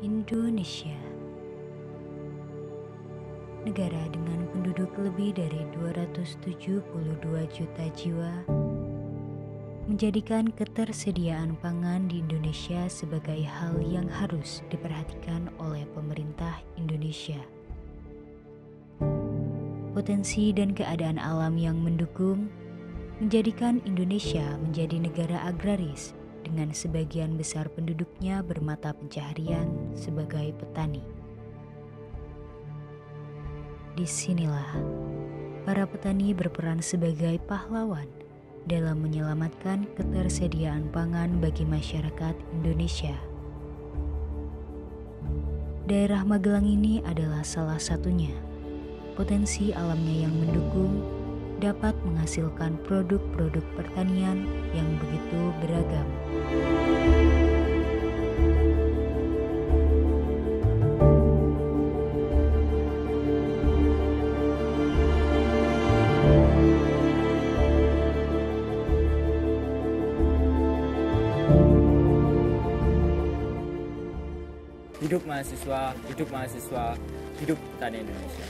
Indonesia, negara dengan penduduk lebih dari 272 juta jiwa, menjadikan ketersediaan pangan di Indonesia sebagai hal yang harus diperhatikan oleh pemerintah Indonesia. Potensi dan keadaan alam yang mendukung menjadikan Indonesia menjadi negara agraris dengan sebagian besar penduduknya bermata pencaharian sebagai petani. Disinilah para petani berperan sebagai pahlawan dalam menyelamatkan ketersediaan pangan bagi masyarakat Indonesia. Daerah Magelang ini adalah salah satunya. Potensi alamnya yang mendukung dapat menghasilkan produk-produk pertanian yang begitu beragam. Hidup mahasiswa, hidup mahasiswa, hidup petani Indonesia.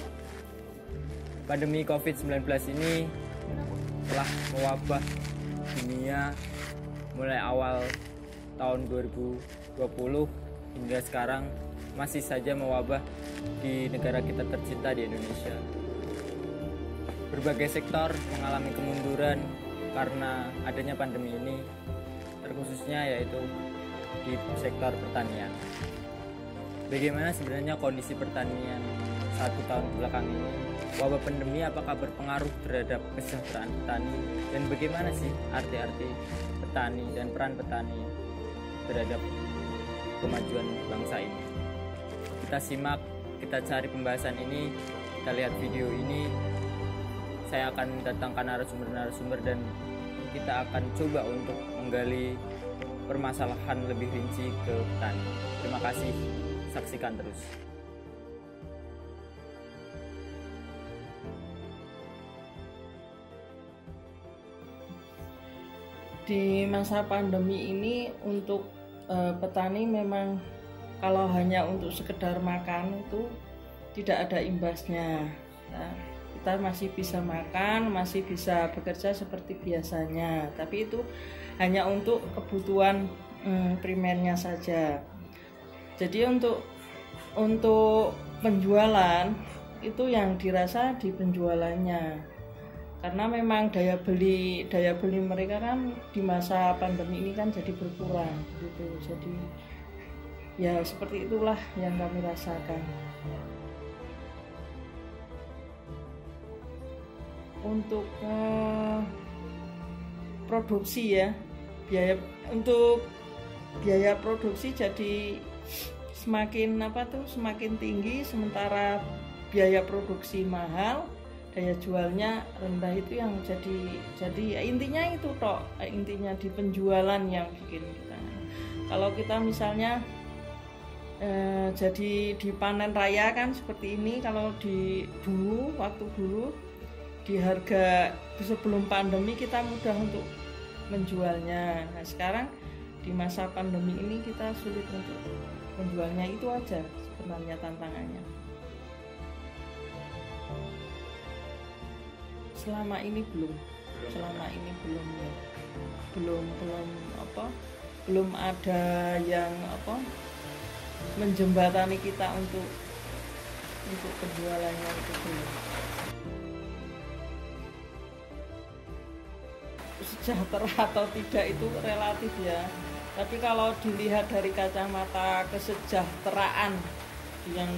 Pandemi COVID-19 ini telah mewabah dunia mulai awal tahun 2020 hingga sekarang masih saja mewabah di negara kita tercinta di Indonesia. Berbagai sektor mengalami kemunduran karena adanya pandemi ini, terkhususnya yaitu di sektor pertanian. Bagaimana sebenarnya kondisi pertanian 1 tahun belakang ini? Wabah pandemi apakah berpengaruh terhadap kesejahteraan petani? Dan bagaimana sih arti-arti petani dan peran petani terhadap kemajuan bangsa ini? Kita simak, kita cari pembahasan ini, kita lihat video ini. Saya akan datangkan narasumber-narasumber dan kita akan coba untuk menggali permasalahan lebih rinci ke petani. Terima kasih, saksikan terus. Di masa pandemi ini untuk petani memang kalau hanya untuk sekedar makan itu tidak ada imbasnya. Nah, kita masih bisa makan, masih bisa bekerja seperti biasanya, tapi itu hanya untuk kebutuhan primernya saja. Jadi untuk penjualan itu yang dirasa di penjualannya. Karena memang daya beli mereka kan di masa pandemi ini kan jadi berkurang gitu. Jadi ya seperti itulah yang kami rasakan. Untuk produksi ya, biaya produksi jadi semakin tinggi, sementara biaya produksi mahal, daya jualnya rendah. Itu yang jadi ya intinya itu toh, intinya di penjualan yang bikin kita. Kalau kita misalnya jadi di panen raya kan seperti ini, kalau waktu dulu di harga sebelum pandemi kita mudah untuk menjualnya. Nah sekarang di masa pandemi ini kita sulit untuk menjualnya, itu aja sebenarnya tantangannya. Selama ini belum ada yang menjembatani kita untuk penjualannya, itu belum. Sejahtera atau tidak itu relatif ya, tapi kalau dilihat dari kacamata kesejahteraan, yang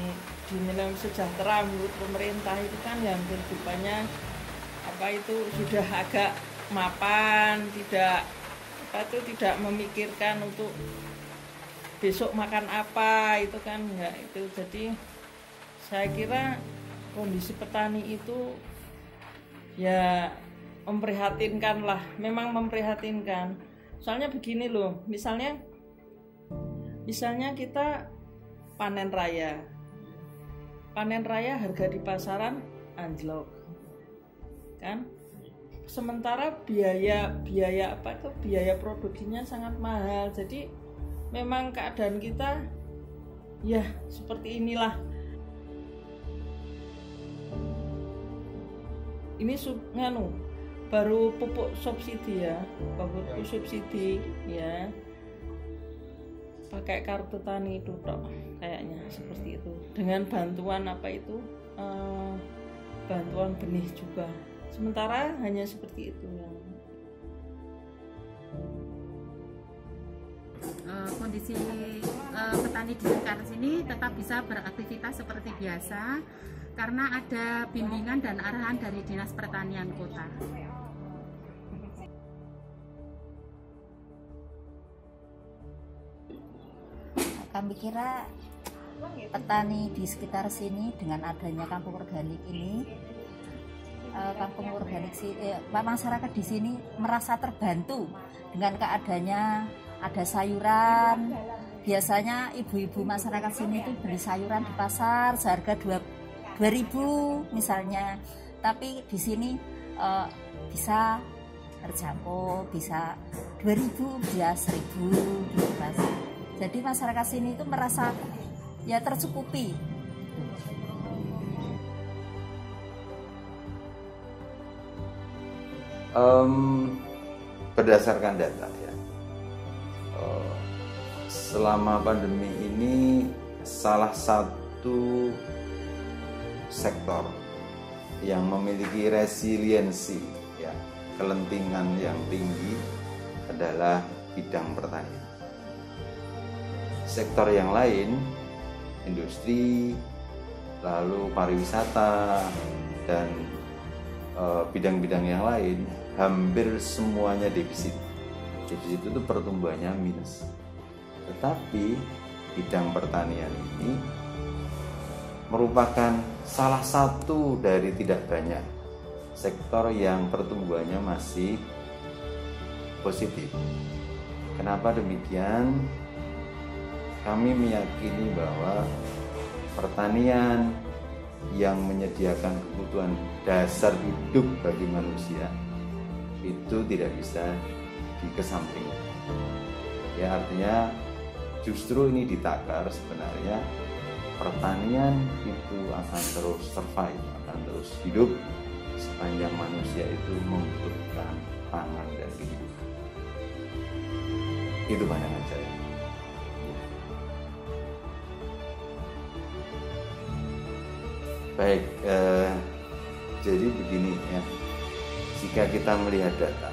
dinilai sejahtera menurut pemerintah itu kan yang kehidupannya sudah agak mapan, tidak memikirkan untuk besok makan apa, itu kan ya itu. Jadi saya kira kondisi petani itu ya memprihatinkan lah, memang memprihatinkan. Soalnya begini loh, misalnya kita panen raya harga di pasaran anjlok kan, sementara biaya produksinya sangat mahal. Jadi memang keadaan kita Ya seperti inilah. Ini baru pupuk subsidi ya, pupuk subsidi ya, pakai kartu tani itu tok kayaknya seperti itu, dengan bantuan apa itu bantuan benih juga, sementara hanya seperti itu yang kondisi petani di sekitar sini tetap bisa beraktivitas seperti biasa karena ada bimbingan dan arahan dari Dinas Pertanian Kota. Kami kira petani di sekitar sini dengan adanya kampung organik ini, masyarakat di sini merasa terbantu dengan keadaannya. Ada sayuran, biasanya ibu-ibu masyarakat sini itu beli sayuran di pasar seharga 2.000 misalnya, tapi di sini bisa terjangkau, bisa 2.000, bisa 1.000 gitu Mas. Jadi masyarakat sini itu merasa ya tercukupi. Berdasarkan data ya, selama pandemi ini salah satu sektor yang memiliki resiliensi ya, kelentingan yang tinggi adalah bidang pertanian. Sektor yang lain, industri, lalu pariwisata, dan bidang-bidang yang lain hampir semuanya defisit. Defisit itu pertumbuhannya minus. Tetapi bidang pertanian ini merupakan salah satu dari tidak banyak sektor yang pertumbuhannya masih positif. Kenapa demikian? Kami meyakini bahwa pertanian yang menyediakan kebutuhan dasar hidup bagi manusia itu tidak bisa dikesampingkan. Ya, artinya justru ini ditakar sebenarnya pertanian itu akan terus survive, akan terus hidup sepanjang manusia itu membutuhkan pangan dan kehidupan. Itu pandangan saya. Baik, jadi begini ya, jika kita melihat data,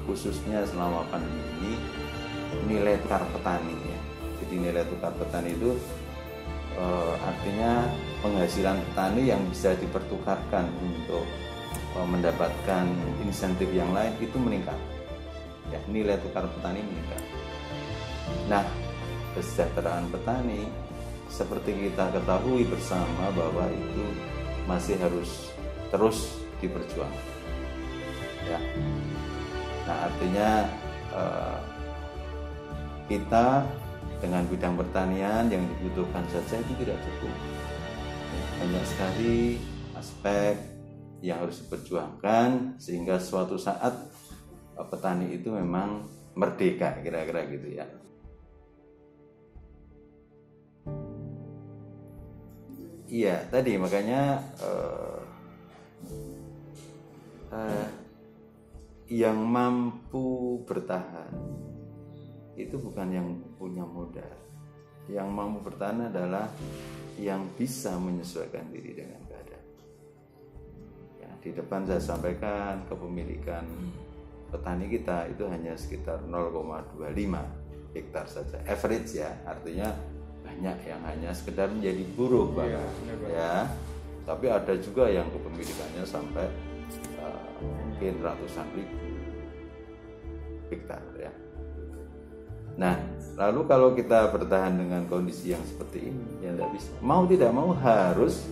khususnya selama pandemi ini, nilai tukar petani ya. Jadi nilai tukar petani itu artinya penghasilan petani yang bisa dipertukarkan untuk mendapatkan insentif yang lain itu meningkat. Ya, nilai tukar petani meningkat. Nah, kesejahteraan petani seperti kita ketahui bersama bahwa itu masih harus terus diperjuangkan. Ya. Nah, artinya kita dengan bidang pertanian yang dibutuhkan saja itu tidak cukup. Banyak sekali aspek yang harus diperjuangkan sehingga suatu saat petani itu memang merdeka, kira-kira gitu ya. Iya, tadi makanya yang mampu bertahan itu bukan yang punya modal. Yang mampu bertahan adalah yang bisa menyesuaikan diri dengan keadaan. Ya, di depan saya sampaikan kepemilikan petani kita itu hanya sekitar 0,25 hektar saja, average ya, artinya banyak yang hanya sekedar menjadi buruh bahkan ya, tapi ada juga yang kepemilikannya sampai mungkin ratusan ribu hektar ya. Nah, lalu kalau kita bertahan dengan kondisi yang seperti ini, ya tidak bisa. Mau tidak mau harus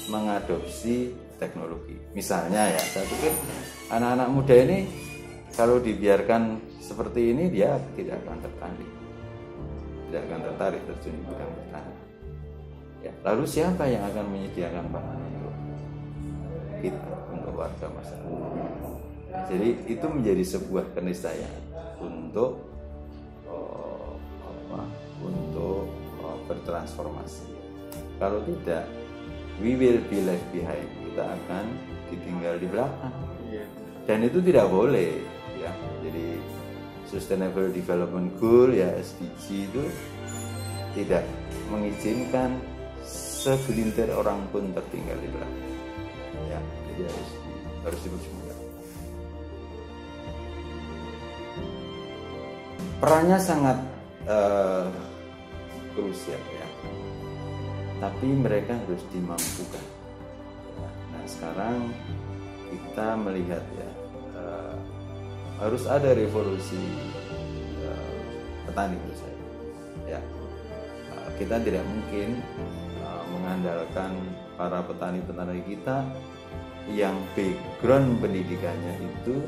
mengadopsi teknologi. Misalnya ya, saya pikir anak-anak muda ini kalau dibiarkan seperti ini dia tidak akan tertarik terjun di bidang pertanian. Ya, lalu siapa yang akan menyediakan pangan untuk kita, untuk warga masyarakat? Nah, jadi itu menjadi sebuah keniscayaan untuk bertransformasi. Kalau tidak, we will be left behind. Kita akan ditinggal di belakang. Dan itu tidak boleh, ya. Jadi Sustainable Development Goal, ya SDG itu tidak mengizinkan segelintir orang pun tertinggal di belakang. Ya, jadi harus diperjuangkan. Perannya sangat krusial, ya. Tapi mereka harus dimampukan. Nah, sekarang kita melihat, ya, harus ada revolusi petani menurut saya. Ya, kita tidak mungkin mengandalkan para petani-petani kita yang background pendidikannya itu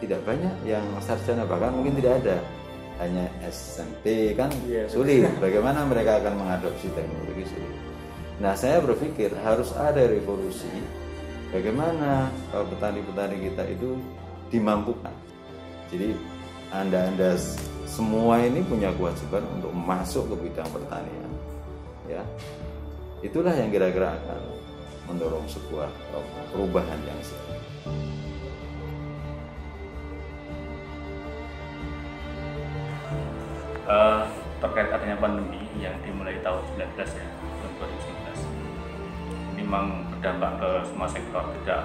tidak banyak, yang sarjana bahkan mungkin tidak ada, hanya SMP kan sulit. Bagaimana mereka akan mengadopsi teknologi sulit. Nah, saya berpikir harus ada revolusi. Bagaimana petani-petani kita itu dimampukan. Jadi anda semua ini punya kewajiban untuk masuk ke bidang pertanian. Ya, itulah yang kira-kira akan mendorong sebuah perubahan yang signifikan. Terkait adanya pandemi yang dimulai tahun 19 ya, tahun 2019, ini memang berdampak ke semua sektor, tidak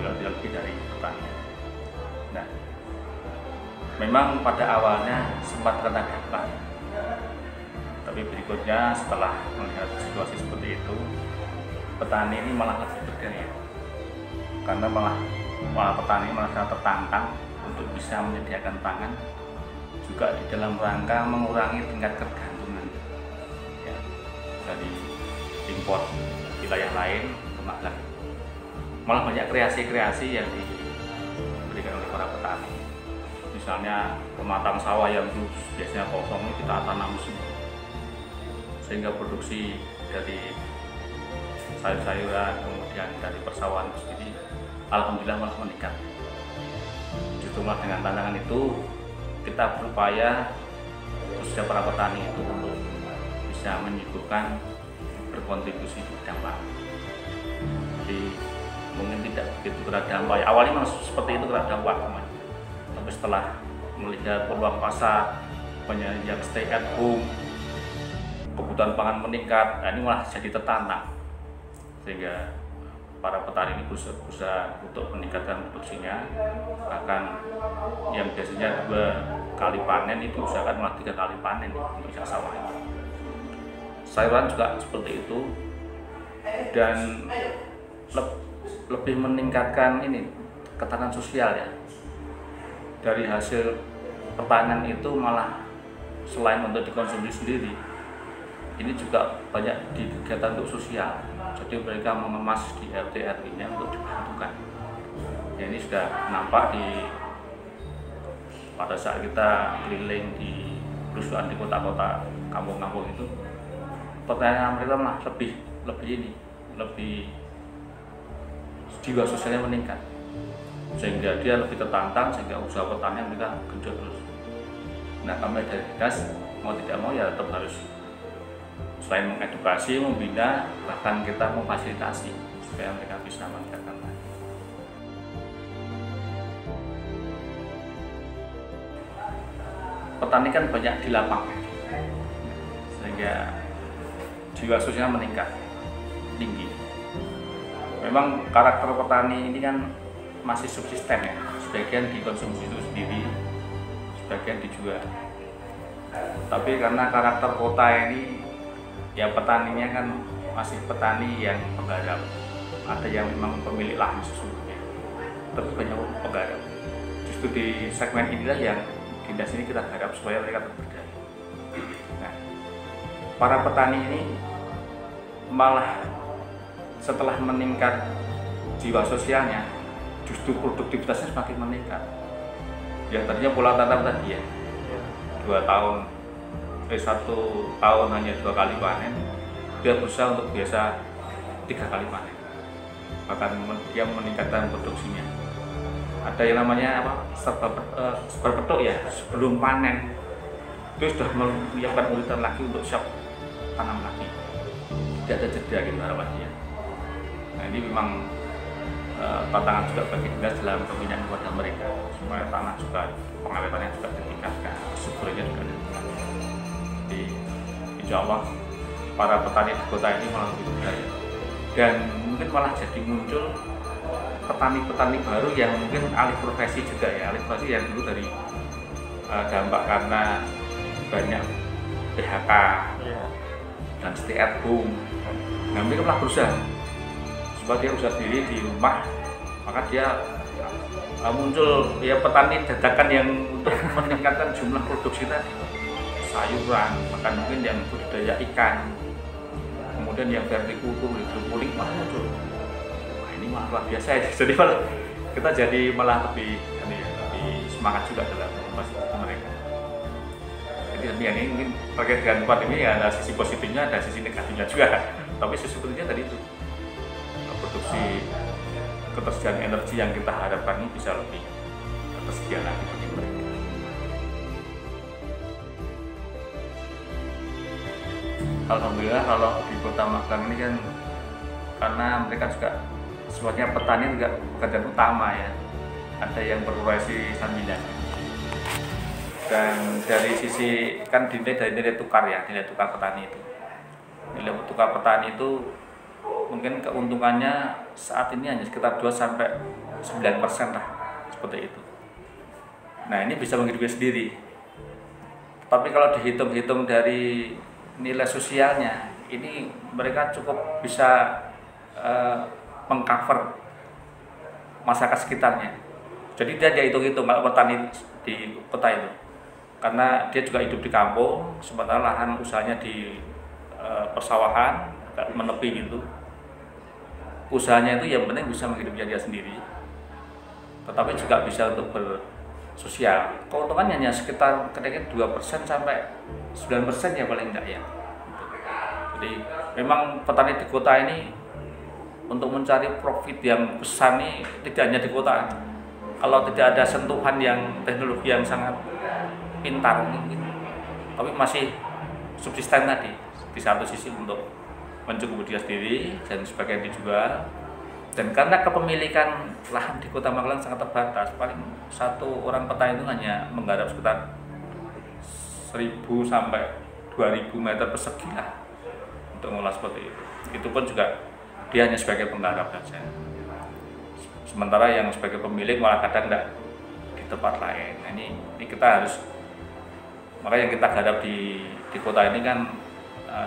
lebih dari pertanian. Nah, memang pada awalnya sempat kena dampak, tapi berikutnya setelah melihat situasi seperti itu, petani ini malah lebih berdaya, karena malah petani merasa tertantang untuk bisa menyediakan pangan juga di dalam rangka mengurangi tingkat ketergantungan, ya, dari impor wilayah lain ke Magelang. Malah banyak kreasi-kreasi yang diberikan oleh para petani. Misalnya pematang sawah yang biasanya kosong ini kita tanam semua, sehingga produksi dari sayur-sayuran kemudian dari persawahan sendiri alhamdulillah malah meningkat. Justru malah dengan tantangan itu kita berupaya, khususnya para petani itu, untuk bisa menyuguhkan berkontribusi di bidang pangan. Jadi mungkin tidak begitu kena dampak. Awalnya memang seperti itu kena dampak, tapi setelah melihat peluang pasar, banyak yang stay at home, kebutuhan pangan meningkat, nah ini malah jadi tertantang, sehingga para petani ini berusaha untuk meningkatkan produksinya. Bahkan yang biasanya 2 kali panen itu usahakan malah 3 kali panen untuk sawah ini. Sayuran juga seperti itu, dan lebih meningkatkan ini ketahanan sosial, ya. Dari hasil pertanian itu malah selain untuk dikonsumsi sendiri, ini juga banyak di kegiatan untuk sosial. Jadi mereka mengemas di RT/RW-nya untuk dibantukan. Ya, ini sudah nampak pada saat kita keliling di perusahaan di kota-kota, kampung-kampung itu, pertanian mereka malah lebih jiwa sosialnya meningkat, sehingga dia lebih tertantang, sehingga usaha pertanian mereka genjot terus. Nah, kami dari dinas mau tidak mau ya tetap harus selain mengedukasi, membina, bahkan kita memfasilitasi supaya mereka bisa meningkatkan lagi. Petani kan banyak di lapangan, sehingga jiwa sosialnya meningkat tinggi. Memang karakter petani ini kan masih subsisten, ya, sebagian dikonsumsi itu sendiri, sebagian dijual. Tapi karena karakter kota ini, ya petaninya kan masih petani yang penggarap, ada yang memang pemilik lahan sesungguhnya, tapi banyak penggarap. Justru di segmen inilah yang dinas ini kita garap supaya mereka tetap berdaya. Nah, para petani ini malah setelah meningkat jiwa sosialnya, justru produktivitasnya semakin meningkat. Yang tadinya pola tanam tadi, ya, 1 tahun hanya 2 kali panen, dia berusaha untuk biasa 3 kali panen, bahkan dia meningkatkan produksinya. Ada yang namanya serba petuk, ya, sebelum panen Dia sudah menyiapkan uritan lagi untuk siap tanam lagi. Tidak ada jeda gitu harapannya. Nah ini memang tantangan juga bagi dinas dalam pembinaan kepada mereka supaya tanah juga pengawetannya juga ditingkatkan, kesuburannya juga ditingkatkan. Jadi insya Allah para petani di kota ini malah lebih berdaya dan mungkin malah jadi muncul petani-petani baru yang mungkin alih profesi juga ya, alih profesi yang dulu dari dampak karena banyak PHK dan stay at home. Nah mereka malah berusaha supaya dia usaha sendiri di rumah, maka dia muncul ya petani dadakan yang untuk meningkatkan jumlah produksi tadi, sayuran, bahkan mungkin yang budidaya ikan, kemudian yang vertikultur, hidroponik malah muncul. Wah ini malah luar biasa ya. Jadi malah kita jadi malah lebih semangat juga dalam memfasilitasi mereka. Jadi ini mungkin terkait dengan pandemi ya ada sisi positifnya, ada sisi negatifnya juga. Tapi sisi positifnya tadi itu produksi ketersediaan energi yang kita harapkan ini bisa lebih tersedia lagi bagi mereka. Alhamdulillah kalau di Kota Magelang ini kan karena mereka juga sebenarnya petani juga pekerjaan utama ya, ada yang berprofesi sambilan. Dan dari sisi kan dinilai dari nilai tukar ya, nilai tukar petani itu. Nilai tukar petani itu mungkin keuntungannya saat ini hanya sekitar 2-9% lah, seperti itu. Nah ini bisa menghidupi sendiri. Tapi kalau dihitung-hitung dari nilai sosialnya, ini mereka cukup bisa mengcover masyarakat sekitarnya. Jadi dia hitung-hitung kalau petani di kota itu, karena dia juga hidup di kampung, sementara lahan usahanya di persawahan, menepi gitu. Usahanya itu yang penting bisa menghidupi dia sendiri, tetapi juga bisa untuk bersosial. Keuntungannya hanya sekitar kira-kira 2% sampai 9% ya paling enggak ya. Jadi memang petani di kota ini untuk mencari profit yang besar nih tidak hanya di kota. Kalau tidak ada sentuhan yang teknologi yang sangat pintar mungkin, tapi masih subsisten tadi di satu sisi untuk mencukupi dia sendiri dan sebagian dijual. Dan karena kepemilikan lahan di Kota Magelang sangat terbatas, paling satu orang petani itu hanya menggarap sekitar 1.000 sampai 2.000 meter persegi lah untuk mengolah seperti itu. Itu pun juga dia hanya sebagai penggarap saja. Sementara yang sebagai pemilik malah kadang tidak di tempat lain. Nah, ini kita harus, makanya yang kita garap di kota ini kan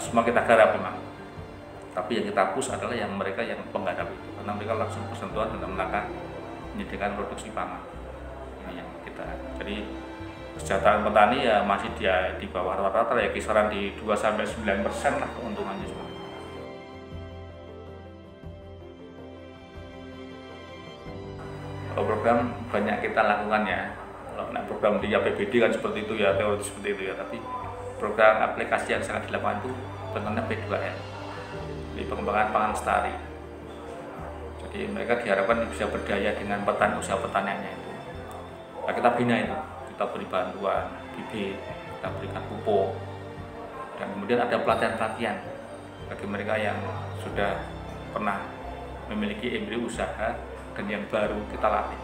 semua kita garap memang. Tapi yang kita push adalah yang mereka yang penggarap itu, karena mereka langsung bersentuhan dalam rangka menyediakan produksi pangan. Ini yang kita. Jadi kesejahteraan petani ya masih dia di bawah rata-rata ya, kisaran di 2-9% lah keuntungannya semua. Kalau program banyak kita lakukan ya. Kalau program di APBD kan seperti itu ya, teori seperti itu ya. Tapi program aplikasi yang sangat dilakukan itu contohnya P2L. Di pengembangan pangan lestari. Jadi mereka diharapkan bisa berdaya dengan petani, usaha pertaniannya itu. Nah, kita bina itu, kita beri bantuan, bibit, kita berikan pupuk, dan kemudian ada pelatihan-pelatihan bagi mereka yang sudah pernah memiliki embrio usaha dan yang baru kita latih.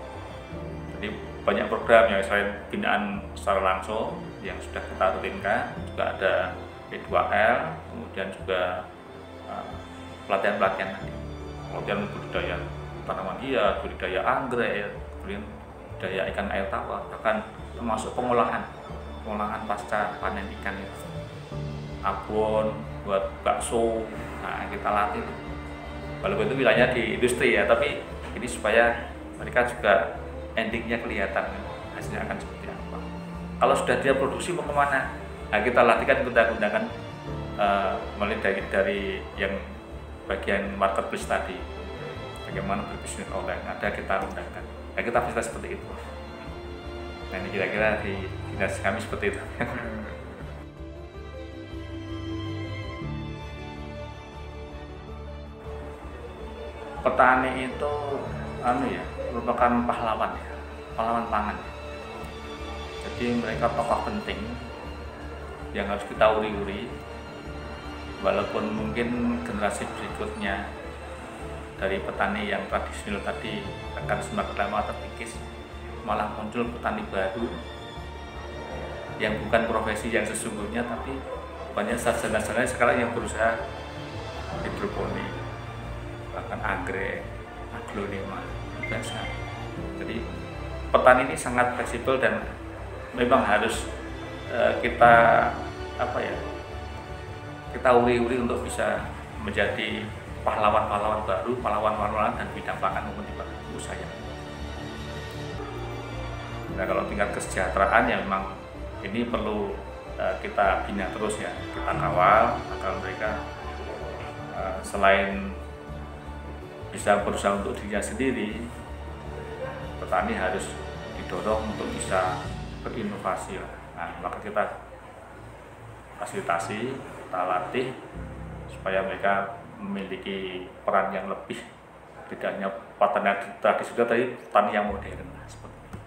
Jadi banyak program yang selain binaan secara langsung yang sudah kita rutinkan, juga ada P2L, kemudian juga pelatihan-pelatihan tadi, pelatihan budidaya tanaman hias, budidaya anggrek, kemudian budidaya ikan air tawar, bahkan termasuk pengolahan pasca panen ikan itu, abon buat bakso. Nah kita latih, walaupun itu wilayahnya di industri ya, tapi ini supaya mereka juga endingnya kelihatan hasilnya akan seperti apa. Kalau sudah dia produksi mau kemana? Nah kita latihkan, kita gunakan mulai dari yang bagian marketplace tadi, bagaimana berbisnis online, ada kita undangkan. Ya kita bisa seperti itu. Nah ini kira-kira di dinas kami seperti itu. Petani itu merupakan pahlawan ya, pahlawan pangan. Jadi mereka tokoh penting yang harus kita uri-uri, walaupun mungkin generasi berikutnya dari petani yang tradisional tadi akan semakin lama terkikis, malah muncul petani baru yang bukan profesi yang sesungguhnya, tapi banyak sarjana-sarjana sekarang yang berusaha hidroponik, bahkan anggrek, aglonema, biasa. Jadi petani ini sangat fleksibel dan memang harus kita kita uri-uri untuk bisa menjadi pahlawan-pahlawan baru, pahlawan-pahlawan dan bidang pangan maupun di usaha. Nah, kalau tingkat kesejahteraan ya memang ini perlu kita bina terus ya, kita kawal agar mereka selain bisa berusaha untuk dirinya sendiri, petani harus didorong untuk bisa berinovasi. Nah, maka kita fasilitasi, kita latih supaya mereka memiliki peran yang lebih, tidak hanya petani tradisional, tapi petani yang modern. Seperti itu.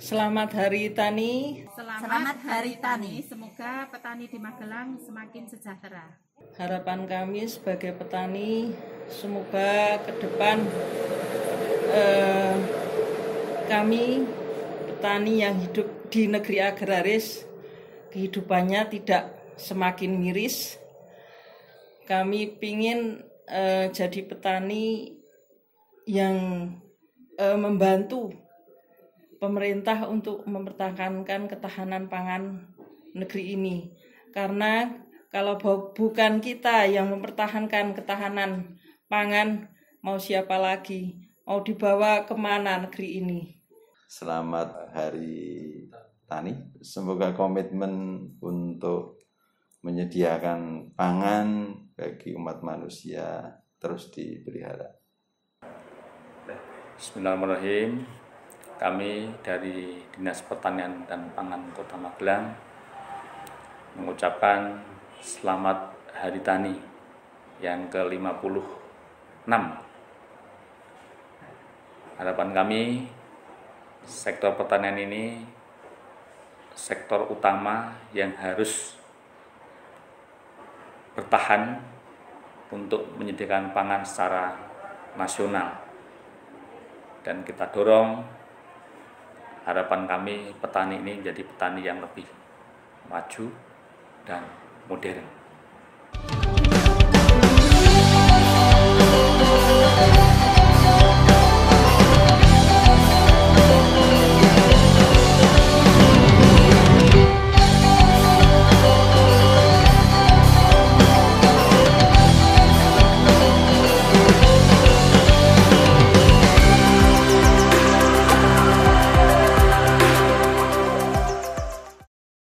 Selamat Hari Tani. Selamat Hari Tani. Semoga petani di Magelang semakin sejahtera. Harapan kami sebagai petani, semoga ke depan kami petani yang hidup di negeri agraris, kehidupannya tidak semakin miris. Kami ingin jadi petani yang membantu pemerintah untuk mempertahankan ketahanan pangan negeri ini. Karena kalau bukan kita yang mempertahankan ketahanan pangan, mau siapa lagi? Mau dibawa kemana negeri ini? Selamat Hari Tani. Semoga komitmen untuk menyediakan pangan bagi umat manusia terus dipelihara. Bismillahirrahmanirrahim. Kami dari Dinas Pertanian dan Pangan Kota Magelang mengucapkan Selamat Hari Tani yang ke-56. Harapan kami, sektor pertanian ini sektor utama yang harus bertahan untuk menyediakan pangan secara nasional. Dan kita dorong, harapan kami petani ini menjadi petani yang lebih maju dan modern.